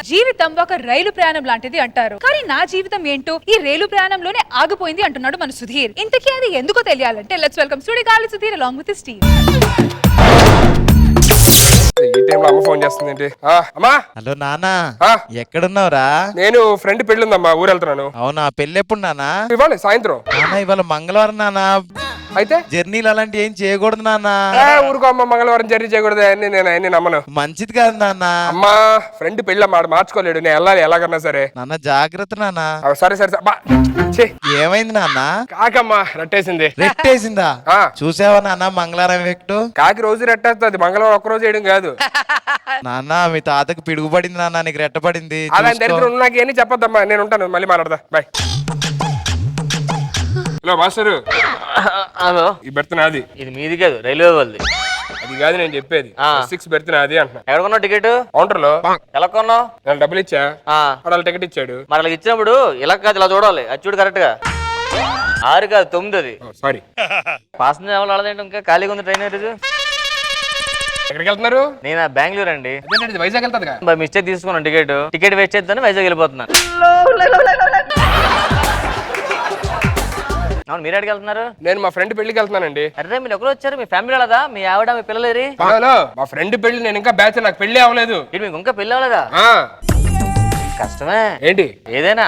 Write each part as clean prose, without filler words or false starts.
జీవితం ఒక రైలు ప్రయాణం లాంటిది అంటారు. కానీ నా జీవితం ఏంటో ఈ రైలు ప్రయాణంలోనే ఆగిపోయింది అంటున్నాడు మన సుధీర్. ఇంతకీ అది ఎందుకో తెలియాలంటే let's welcome Sudigali Sudheer along with his team. ఈ టైంలో అమ్మ ఫోన్ చేస్తుంది. అమ్మా. హలో నానా, ఆ? ఎక్కడున్నావురా? నేను ఫ్రెండ్ పెళ్లి ఉందమ్మా, ఊరు వెళ్తున్నాను. అవునా, పెళ్ళి ఎప్పుడు నానా? ఇవాళ సాయంత్రం. నానా ఇవాళ మంగళవారం నానా, అయితే జర్నీలు అలాంటివి ఏం చేయకూడదు నానా. ఊరుకో అమ్మ, మంగళవారం జర్నీ చేయకూడదు అని నేను నమ్మను. మంచిది కాదు నానా. అమ్మా ఫ్రెండ్ పెళ్ళి అమ్మా, మార్చుకోలేడు, నేను వెళ్ళాలి ఎలాగన్నా సరే. నాన్న జాగ్రత్త నానా. సరే సరే అబ్బా. ఛీ, ఏమైంది నాన్న? కాకమ్మా రెట్టేసింది. రెట్టేసిందా? ఆ. చూసావా నాన్న మంగళవారం ఎఫెక్ట్? కాకి రోజు రెట్టేస్తుంది, మంగళవారం ఒక్క రోజు వేయడం కాదు. నాన్న మీ తాతకు పిడుగుపడింది నాన్న, నీకు రెట్టపడింది. అలాంటి దరిద్రం నాకు ఏమీ చెప్పొద్దమ్మా, నేను ఉంటాను, మళ్ళీ మాట్లాడదా, బాయ్. Hello master. హలో, ఈ బెర్త్ నాది. ఇది మీది కాదు, రైల్వే వాళ్ళది. అది కాదు నేను చెప్పేది, 6 బెర్త్ నాది అంటున్నా. ఎక్కడ కొన్నావు టికెట్? కౌంటర్ లో. ఎలా కొన్నావు? నేను డబ్బులు ఇచ్చా, వాడు టికెట్ ఇచ్చాడు. మరి అలా ఇచ్చినప్పుడు ఇలా కాదు, ఇలా చూడాలి. అది చూడు కరెక్ట్ గా. 6 కాదు 9 అది. సారీ. పాసింజర్ ఎవరు అడదేంటి, ఇంకా ఖాళీగా ఉంది ట్రైన్. ఈరోజు ఎక్కడికి వెళ్తున్నారు? నేను బెంగళూరు అండి. అదేంటి, వైజాగ్ వెళ్తాది. బై మిస్టేక్ తీసుకున్నాను టికెట్ వేస్ట్ చేద్దాను, వైజాగ్ వెళ్ళిపోతున్నాను. అవును, మీరు ఎక్కడికి వెళ్తున్నారు? నేను మా ఫ్రెండ్ పెళ్లికి వెళ్తున్నానండి. అరే మీరు ఎక్కడ వచ్చారు? మీ ఫ్యామిలీ వాళ్ళదా? మీ ఆవిడ మీ పిల్లలేరి? హలో, మా ఫ్రెండ్ పెళ్లి, నేను ఇంకా బ్యాచ్, నాకు పెళ్లి అవ్వలేదు. ఇది మీకు ఇంకా పెళ్ళి అవ్వలేదా? కష్టమే ఏంటి ఏదైనా.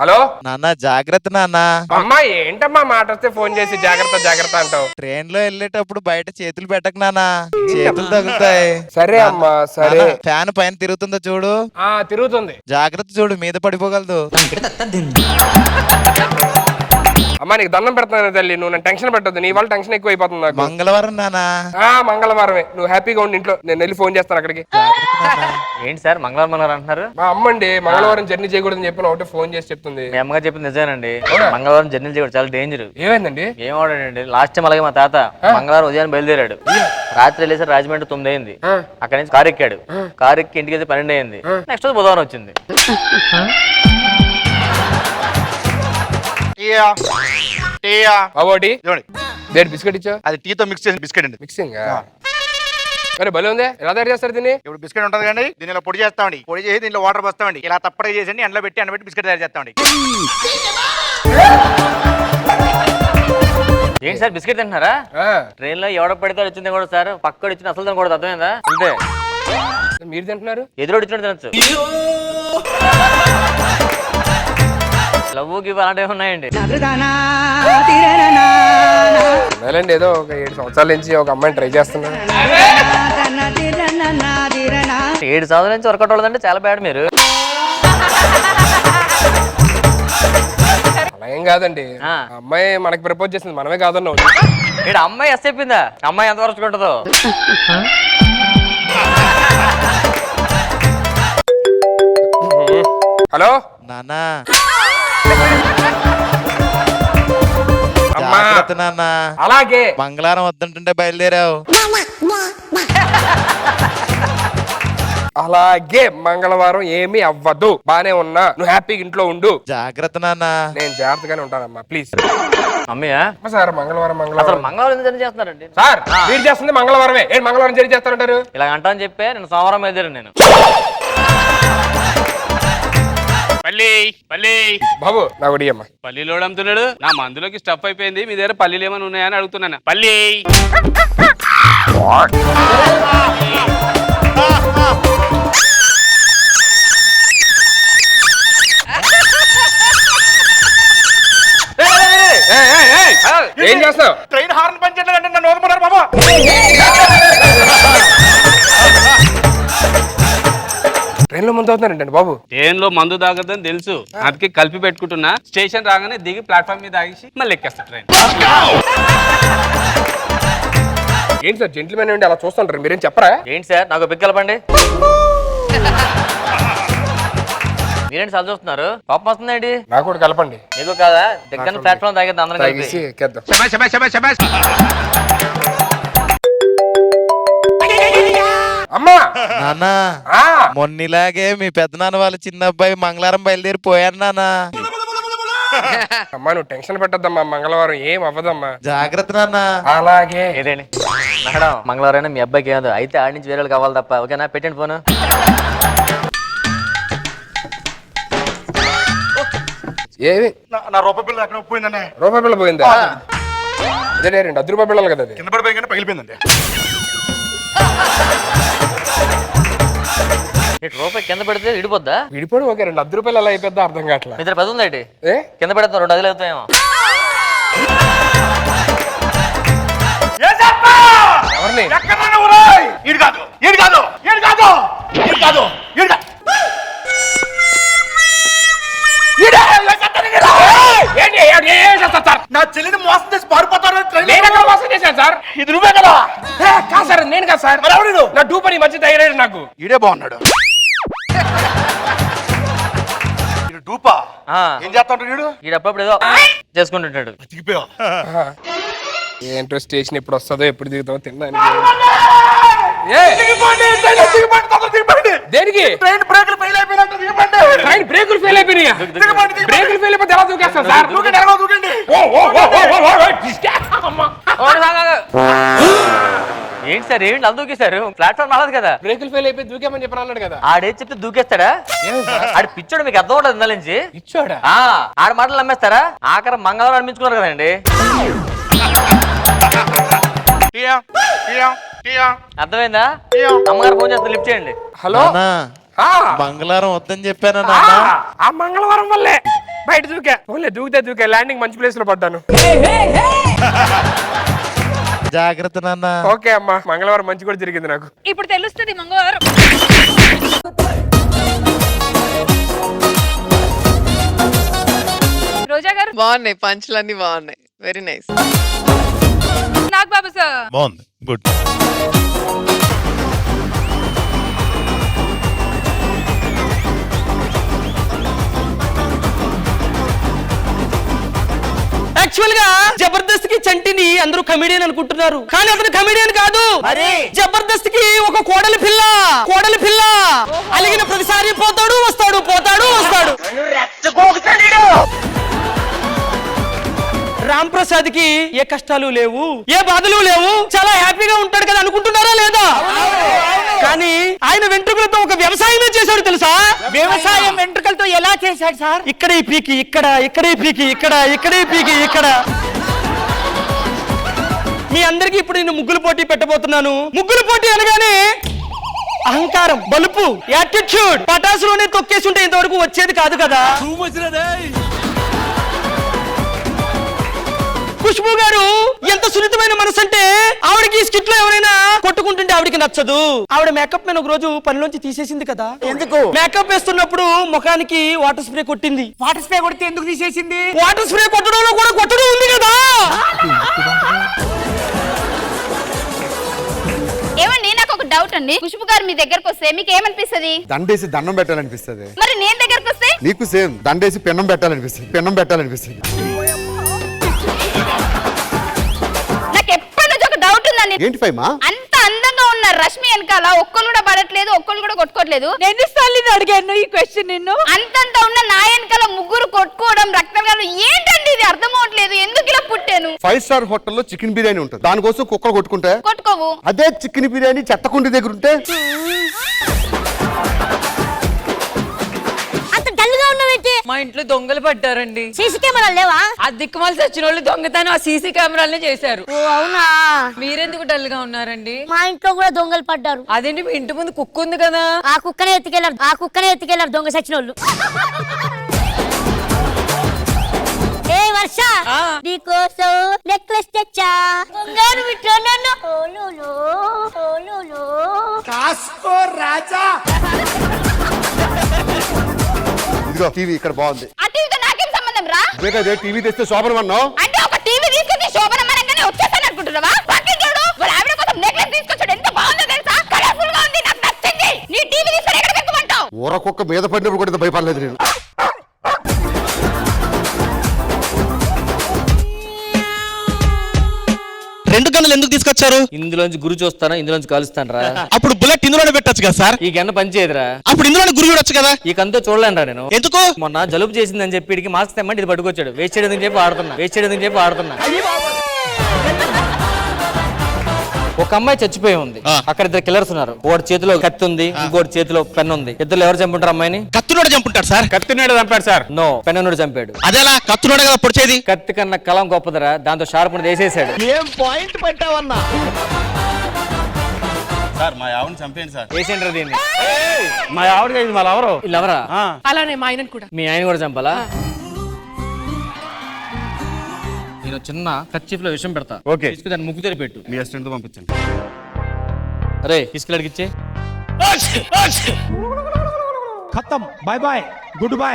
హలో నాన్న జాగ్రత్త నాన్న. అమ్మా, ఏంటమ్మా మాట వస్తే ఫోన్ చేసి జాగ్రత్త జాగ్రత్త అంటావు? ట్రైన్ లో వెళ్ళేటప్పుడు బయట చేతులు పెట్టకు నాన్న, చేతులు తగులుతాయి. సరే అమ్మా సరే. ఫ్యాన్ పైన తిరుగుతుందో చూడు. తిరుగుతుంది, జాగ్రత్త చూడు, మీద పడిపోగలదు. అమ్మా నీకు దండం పెడతాను తల్లి, నువ్వు నన్ను టెన్షన్ పెట్టద్దు, నీ వల్ల టెన్షన్ ఎక్కువ అయిపోతుంది నాకు. మంగళవారం నానా. మంగళవారమే, నువ్వు హ్యాపీగా ఉండి ఇంట్లో, నేను వెళ్ళి ఫోన్ చేస్తాను అక్కడికి. ఏంటి సార్ మంగళవారం అంటున్నారు? మా అమ్మండి మంగళవారం జర్నీ చేయకూడదని చెప్పిన ఒకటి ఫోన్ చేసి చెప్తుంది. మీ అమ్మగారు చెప్పింది నిజమేనండి, మంగళవారం జర్నీ చేయకూడదు, చాలా డేంజర్. ఏమైందండి? ఏమవుడండి, లాస్ట్ టైం అలాగే మా తాత మంగళవారం ఉదయాన్ని బయలుదేరాడు. రాత్రి వెళ్ళేసరి రాజమండ్రి 9 అయింది. అక్కడి నుంచి కారు ఎక్కాడు. కారు ఎక్కి ఇంటికి వెళ్తే 12 అయింది. నెక్స్ట్ రోజు బుధవారం వచ్చింది. బిస్కెట్ ఇచ్చా? అది టీతో మిక్స్ చేసిన బిస్కెట్ అండి. మిక్సింగ్ అరే భలే ఉంది, ఎలా తయారు చేస్తారు దీన్ని? ఇప్పుడు బిస్కెట్ ఉంటుంది కానీ దీనిలో పొడి చేస్తామండి. పొడి చేసి దీనిలో వాటర్ పోస్తామండి. ఇలా తప్పడే చేసి ఎండలో పెట్టి బిస్కెట్ తయారు చేస్తామండి. ఏంటి సార్ బిస్కెట్ తింటున్నారా? ట్రైన్ లో ఎవడ పడితే వచ్చింది కూడా సార్, పక్కడు ఇచ్చిన అసలు తినకూడదు, అర్థమైందా? అంతే. మీరు తింటున్నారు? ఎదురు ఇచ్చినట్టు తినచ్చు. లవ్ గివ్ అలాంటివి ఉన్నాయండి. ఏదో ఒక 7 సంవత్సరాల నుంచి ఒక అమ్మాయిని ట్రై చేస్తున్నా. 7 సంవత్సరాల నుంచి వర్కౌట్ అవ్వదంటే చాలా బ్యాడ్. మీరు అలా ఏం కాదండి, అమ్మాయి మనకి ప్రపోజ్ చేసింది, మనమే కాదన్నావు. ఇక్కడ అమ్మాయి ఎస్ చెప్పిందా? అమ్మాయి ఎంత వరకు ఉంటుందో. హలో నానా. అమ్మా. జాగ్రత్త నాన్న. అలాగే. మంగళవారం వద్దంటుంటే బయలుదేరావు. అలాగే మంగళవారం ఏమీ అవ్వదు, బానే ఉన్నా, నువ్వు హ్యాపీగా ఇంట్లో ఉండు. జాగ్రత్త నాన్న. నేను జాగ్రత్తగానే ఉంటానమ్మా, ప్లీజ్. అమ్మయ్యా సార్ మంగళవారం అసలు మంగళవారం ఎందుకు జర్నీ చేస్తున్నారండి? సార్ మీరు చేస్తుంది మంగళవారమే, ఏంటి మంగళవారం జర్నీ చేస్తారంటారు? ఇలా అంటా అని చెప్పే నేను సోమవారం బయలుదేరాను. నేను బాబు నా గుడి అమ్మా. పల్లీలో అమ్ముతున్నాడు, నా మందులోకి స్టఫ్ అయిపోయింది, మీ దగ్గర పల్లీలు ఏమైనా ఉన్నాయని అడుగుతున్నాను. పల్లి ఏం చేస్తావు? ట్రైన్ హార్న్ పనిచేయట్లేదండి, నన్ను వదలమన్నారు బాబా. ట్రైన్ లో ముందు అవుతున్నారండి బాబు. ట్రైన్ లో మందు తాగదని తెలుసు, అందుకే కలిపి పెట్టుకుంటున్నా. స్టేషన్ రాగానే దిగి ప్లాట్ఫామ్ మీద ఆగేసి మళ్ళీ ఎక్కేస్తా ట్రైన్. ఏంటి సార్ జెంటిల్మెన్ అండి అలా చూస్తుంటారు, మీరేం చెప్పరా? ఏంటి సార్ నాకు పిక్కలపండి. మీరేంటి సార్ చూస్తున్నారు? కోపం వస్తుందండి. నాకు కూడా కలపండి. నీకు కాదా? దగ్గర ప్లాట్ఫామ్ తాగేద్దాం అందరం కలిసి. ఎక్కేద్దాం. అమ్మా నాన్న, మొన్నిలాగే మీ పెద్దనాన్న వాళ్ళ చిన్న అబ్బాయి మంగళవారం బయలుదేరిపోయారు నాన్న. అమ్మా నువ్వు టెన్షన్ పెట్టద్దమ్మా, మంగళవారం ఏం అవ్వదమ్మా. జాగ్రత్త నాన్న. అలాగే. ఏదేండి మేడం మంగళవారం మీ అబ్బాయికి ఏదో అయితే ఆడి నుంచి వేరే కావాలి తప్ప. ఓకేనా, పెట్టండి ఫోన్. ఏమి నా రూపాయి బిల్లు ఎక్కడ పోయిందనే. రూపాయి బిళ్ళ పోయిందా? అదే 2 రూపాయల బిళ్ళలు కదా అది. కింద పడిపోయి కానీ పగిలిపోయిందండి. రూపాయి కింద పెడితే విడిపోద్దా? విడిపోయి ఓకే, 2 రూపాయలు అలా అయిపోద్దా అర్థం కావట్లా. ఇద్దరు 10 ఉందండి, ఏ కింద పెడతాం 2 అదిలు అవుతాయేమో. ఎవరిని? ఎక్కడన్నా ఊరాయ్? ఈడు కాదు, ఈడు కాదు, ఈడు కాదు, ఈడు కాదు, ఈడు కాదు. నా చెల్లిని మోసం చేసి పారిపోతారు. నేను ఎక్కడ మోసం చేశాను సార్? ఇది నువ్వే కదా? కాదు సార్, నేను కాదు సార్. మరి ఎవరు? నా డూపని మంచి తయారయ్యాడు నాకు. ఈడే బాగున్నాడు. ఈడు డూపా ఏం చేస్తా ఉంటాడు వీడు? ఈడు అప్పుడప్పుడు ఏదో చేసుకుంటుంటాడు. బతికిపోయావు. ఏంటో స్టేషన్ ఎప్పుడు వస్తుందో ఎప్పుడు దిగుతామో తినడానికి. దేనికి? ట్రైన్ బ్రేకులు ఫెయిల్ అయిపోయినట్టు దిగబండి. ట్రైన్ బ్రేకులు ఫెయిల్ అయిపోయినాయా? బ్రేకులు ఫెయిల్ అయిపోతే ఎలా దూకేస్తాను సార్? దూకండి, ఎలాగో దూకండి. ఏంటి సార్, ఏంటి అలా దూకేశారు? ప్లాట్ఫామ్ రాలేదు కదా. బ్రేకులు ఫెయిల్ అయిపోయి దూకేమని చెప్పని అన్నాడు కదా. ఆడేది చెప్తే దూకేస్తాడా? ఆడు పిచ్చోడు, మీకు అర్థం ఉండదు ఇందా నుంచి. ఇచ్చాడా? ఆడ మాటలు నమ్మేస్తారా? ఆఖరి మంగళవారం అనిపించుకున్నారు కదండి. టియా, టియా, టియా. అర్థమైందా? అమ్మగారు ఫోన్ చేస్తే లిఫ్ట్ చేయండి. హలో. నాన్న, మంగళవారం వద్దని చెప్పాను నాన్న. ఆ మంగళవారం వల్లే బయట దూకా. ఓన్లే దూకే ల్యాండింగ్ మంచి ప్లేస్ లో పడ్డాను. జాగ్రత్త నాన్న. ఓకే అమ్మా, మంగళవారం మంచి కూడా జరిగింది నాకు. ఇప్పుడు తెలుస్తుంది మంగళవారం. రోజా గారు బాగున్నాయి, పంచులన్నీ బాగున్నాయి. Very nice. Nag Babu sir బాగుంది, గుడ్. యాక్చువల్ గా జబర్దస్త్ కి చంటిని అందరూ కమెడియన్ అనుకుంటున్నారు, కానీ అతను కమెడియన్ కాదు. జబర్దస్త్ కి ఒక కోడలి పిల్ల అలిగిన ప్రతిసారి పోతాడు వస్తాడు, పోతాడు వస్తాడు. రామ్ ప్రసాద్ కి ఏ కష్టాలు లేవు, ఏ బాధలు లేవు, చాలా హ్యాపీగా ఉంటాడు కదా అనుకుంటున్నారా లేదా? కానీ ఆయన వెంట్రుకలతో ఒక వ్యవసాయమే చేశాడు తెలుసా? వ్యవసాయం వెంట్రుకలతో ఎలా చేశాడు సార్? ఇక్కడే పీకి ఇక్కడ, ఇక్కడే పీకి ఇక్కడ, ఇక్కడే పీకి ఇక్కడ. మీ అందరికి ఇప్పుడు నేను ముగ్గులు పోటీ పెట్టబోతున్నాను. ముగ్గులు పోటీ అనగానే అహంకారం, బలుపు, యాటిట్యూడ్ పటాసులోనే తొక్కేసి ఉంటే ఇంతవరకు వచ్చేది కాదు కదా. ఖుష్బూ గారు ఎంత సున్నితమైన మనసు అంటే, ఆవిడకి స్కిట్ లో ఎవరైనా కొట్టుకుంటుంటే ఆవిడకి నచ్చదు. ఆవిడ మేకప్ మీద ఒక రోజు పనిలోంచి తీసేసింది కదా. ఎందుకు? మేకప్ వేస్తున్నప్పుడు ముఖానికి వాటర్ స్ప్రే కొట్టింది. వాటర్ స్ప్రే కొడితే ఎందుకు తీసేసింది? వాటర్ స్ప్రే కొట్టడంలో కూడా కొట్టడం ఉంది కదా. ఏమండి, నాకు ఒక డౌట్ అండి. ఖుష్బు గారు మీ దగ్గరకు వస్తే మీకు ఏమనిపిస్తుంది? దండేసి దండం పెట్టాలనిపిస్తుంది. మరి నేను దగ్గరకు వస్తే నీకు సేమ్ దండేసి పెన్నం పెట్టాలనిపిస్తుంది. నాకు ఎప్పటి నుంచి ఒక డౌట్ ఉందండి. ఏంటి ఫైమా? అంత అందంగా ఉన్న రష్మి వెనకాల ఒక్కళ్ళు కూడా పడట్లేదు, ఒక్కళ్ళు కూడా కొట్టుకోవట్లేదు. ఎన్నిసార్లు అడిగాను ఈ క్వశ్చన్ నిన్ను? అంతంత ఉన్న నా వెనకాల ముగ్గురు కొట్టుకోవడం, రక్తగాలు, ఏంటండి ఇది? అర్థం అవట్లేదు. ఎందుకు ఇలా పుట్టాను? 5 స్టార్ హోటల్లో చికెన్ బిర్యానీ ఉంటుంది, దానికోసం కుక్కలు కొట్టుకుంటే కొట్టుకోవు. అదే చికెన్ బిర్యానీ చెత్తకుండి దగ్గర ఉంటే మా ఇంట్లో దొంగలు పడ్డారండి. సీసీ కెమెరాలు లేవా? ఆ దిక్కుమాలి వచ్చిన వాళ్ళు దొంగతనం ఆ సీసీ కెమెరాలనే చేశారు. ఓ అవునా? మీరెందుకు డల్ గా ఉన్నారండి? మా ఇంట్లో కూడా దొంగలు పడ్డారు. అదేంటి, మీ ఇంటి ముందు కుక్క ఉంది కదా. ఆ కుక్కనే ఎత్తుకెళ్లారు దొంగ సచ్చినోళ్ళు. ఏ వర్ష, నీకోసం నెక్లెస్ తెచ్చా, బంగారు బిడ్డ నన్ను. ఇదిగో టీవీ ఇక్కడ బాగుంది. ఆ టీవీతో నాకేం సంబంధం రా? అదే టీవీ తెస్తే శోభనం అన్నావు. అంటే ఒక టీవీ తీసుకొచ్చి శోభనమనంగానే వచ్చేసాను అనుకుంటున్నావా? పక్కన చూడు, వాళ్ళ ఆవిడ కోసం నెక్లెస్ తీసుకొచ్చాడు. ఎంత బాగుందో తెలుసా? కలర్ఫుల్ గా ఉంది, నాకు నచ్చింది. నీ టీవీ తీసుకొని ఎక్కడ పెట్టుకుంటావు? ఊర కుక్క మీద పడినప్పుడు కూడా భయపడలేదు నేను. రెండు కన్నులు పిస్తోల్ ఎందుకు తీసుకొచ్చారు? ఇందులోంచి గురి చూస్తాను, ఇందులోంచి కాలుస్తాను రా. అప్పుడు బుల్లెట్ ఇందులోనే పెట్టొచ్చు కదా సార్. ఈ గన్న పనిచేయదురా. అప్పుడు ఇందులోనే గురి చూడొచ్చు కదా. ఈ కంతో చూడలేనురా నేను. ఎందుకు? మొన్న జలుబు చేసిందని చెప్పి ఇడికి మాస్క్ తెమ్మంటే ఇది పట్టుకొచ్చాడు. వేస్ట్ చేయడం చెప్పి ఆడుతున్నా. ఒక అమ్మాయి చచ్చిపోయి ఉంది. అక్కడ ఇద్దరు కిల్లర్స్ ఉన్నారు. ఒకటి చేతిలో కత్తి ఉంది, ఇంకోటి చేతిలో పెన్ ఉంది. ఇద్దరు ఎవరు చంపుంటారు అమ్మాయిని? కత్తినోడు చంపుంటాడు సార్. కత్తినేడు చంపాడు సార్. నో, పెన్నోడు చంపాడు. అదేలా కత్తినోడే కదా పొడిచేది. కత్తి కన్నా కలం గొప్పదరా, దాంతో షార్ప్ వేసేసాడు. ఏం పాయింట్ పెట్టావన్నా? సార్ మా ఆవిడని చంపేయండి సార్. వేసేంటారు దీన్ని. మా ఆవిడ ఇది మళ్ళీ ఎవరు? వీళ్ళెవరా? అలానే మా ఆయనను కూడా. మీ ఆయన కూడా చంపాలా? నేను చిన్న కచ్చిఫ్ లో విషయం పెడతా. ఓకే. తీసుకు దాన్ని ముక్కు తెరి పెట్టు. మీ అసిస్టెంట్ పంపించండి. అరే తీసుకెళ్ళడికిచ్చే. ఖతం. Bye bye, good bye.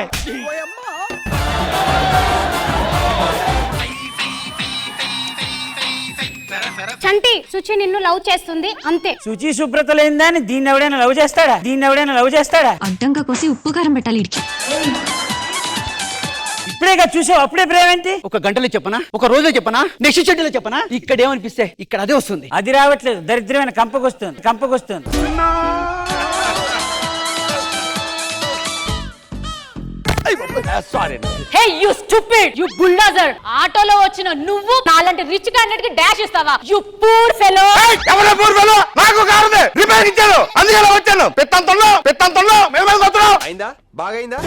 Chanti Suchi నిన్ను లవ్ చేస్తుంది అంతే. శుచి శుభ్రత లేని దీన్ని ఎవడైనా లవ్ చేస్తాడా? అడ్డంగా కోసి ఉప్పు కారం పెట్టాలి ఇడికి. ఇప్పుడేగా చూసావు, అప్పుడే ప్రేమేంటి? ఒక గంటలో చెప్పనా, ఒక రోజులో చెప్పనా, నెక్స్ట్ షెడ్యూల్లో చెప్పనా? ఇక్కడ ఏమనిపిస్తే ఇక్కడ అదే వస్తుంది. అది రావట్లేదు, దరిద్రమైన కంపకొస్తుంది. Sorry. Hey you stupid, you bulldozer. ఆటోలో వచ్చిన నువ్వు నాలంటి రిచ్ క్యాండిడేట్ కి డాష్ ఇస్తావా? You poor fellow. ఎవరో పూర్వలో నాకు కారు రిపేర్ ఇచ్చారు, అందుకే ఇలా వచ్చాను. పెత్తంతంలో మేము వస్తున్నాం. అయిందా? బాగైందా?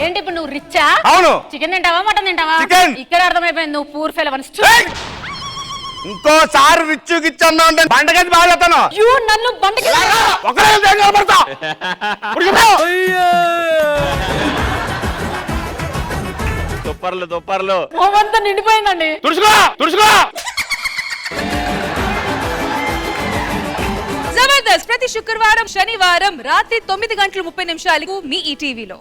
ఏంటి ఇప్పుడు నువ్వు రిచ్చా? అవును. చికెన్ తింటావా, మటన్ తింటావా? చికెన్. ఇక్కడ అర్థమైపోయింది నువ్వు పూర్ ఫెలో అని. ఇంకోసారి రిచ్చు గిచ్చన్నా అంటే బండగది బాగా చెప్తాను. యు నన్ను బండకి ఒకరే పడతా. దుప్పర్లు మొహమంతా నిండిపోయిందండి. తుడుచుకో. జబర్దస్త్ ప్రతి శుక్రవారం, శనివారం రాత్రి 9:30 మీ ఈటీవీలో.